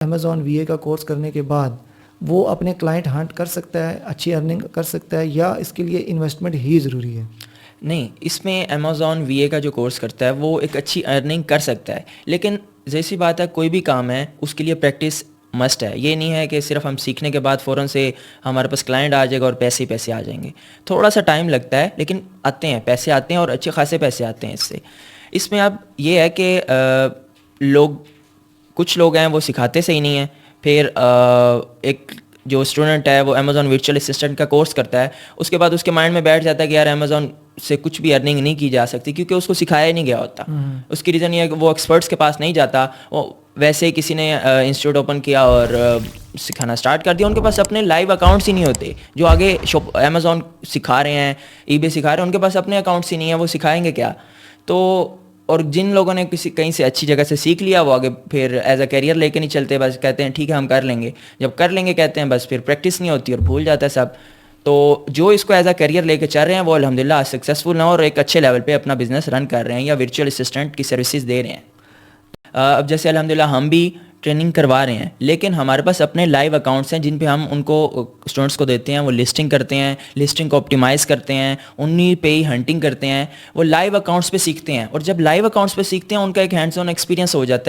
Amazon وی اے کا course کرنے کے بعد وہ اپنے کلائنٹ ہنٹ کر سکتا ہے, اچھی ارننگ کر سکتا ہے, یا اس کے لیے انویسٹمنٹ ہی ضروری ہے؟ نہیں, اس میں امیزون وی اے کا جو کورس کرتا ہے وہ ایک اچھی ارننگ کر سکتا ہے, لیکن جیسی بات ہے کوئی بھی کام ہے اس کے لیے پریکٹس مسٹ ہے. یہ نہیں ہے کہ صرف ہم سیکھنے کے بعد فوراً سے ہمارے پاس کلائنٹ آ جائے گا اور پیسے ہی پیسے آ جائیں گے. تھوڑا سا ٹائم لگتا ہے لیکن آتے ہیں, پیسے آتے ہیں اور اچھے خاصے پیسے آتے ہیں اس سے. اس میں اب یہ ہے کہ کچھ لوگ ہیں وہ سکھاتے صحیح نہیں ہیں. پھر ایک جو اسٹوڈنٹ ہے وہ امیزون ورچوئل اسسٹنٹ کا کورس کرتا ہے, اس کے بعد اس کے مائنڈ میں بیٹھ جاتا ہے کہ یار امیزون سے کچھ بھی ارننگ نہیں کی جا سکتی, کیونکہ اس کو سکھایا ہی نہیں گیا ہوتا. اس کی ریزن یہ ہے کہ وہ ایکسپرٹس کے پاس نہیں جاتا, وہ ویسے ہی کسی نے انسٹیٹیوٹ اوپن کیا اور سکھانا اسٹارٹ کر دیا. ان کے پاس اپنے لائیو اکاؤنٹس ہی نہیں ہوتے. جو آگے امیزون سکھا رہے ہیں, ای بے سکھا رہے ہیں, ان کے پاس اپنے اکاؤنٹس ہی نہیں ہیں, وہ سکھائیں گے کیا؟ تو اور جن لوگوں نے کہیں سے اچھی جگہ سے سیکھ لیا وہ آگے پھر ایز اے کیریئر لے کے نہیں چلتے, بس کہتے ہیں ٹھیک ہے ہم کر لیں گے. جب کر لیں گے کہتے ہیں بس پھر پریکٹس نہیں ہوتی اور بھول جاتا ہے سب. تو جو اس کو ایز اے کیریئر لے کے چل رہے ہیں وہ الحمدللہ سکسیزفل ہیں اور ایک اچھے لیول پہ اپنا بزنس رن کر رہے ہیں یا ورچوئل اسسٹنٹ کی سروسز دے رہے ہیں. اب جیسے الحمدللہ ہم بھی ٹریننگ کروا رہے ہیں, لیکن ہمارے پاس اپنے لائیو اکاؤنٹس ہیں جن پہ ہم ان کو اسٹوڈنٹس کو دیتے ہیں, وہ لسٹنگ کرتے ہیں, لسٹنگ کو آپٹیمائز کرتے ہیں, انہیں پہ ہی ہنٹنگ کرتے ہیں. وہ لائیو اکاؤنٹس پہ سیکھتے ہیں, اور جب لائیو اکاؤنٹس پہ سیکھتے ہیں ان کا ایک ہینڈز آن ایکسپیرینس ہو جاتا ہے.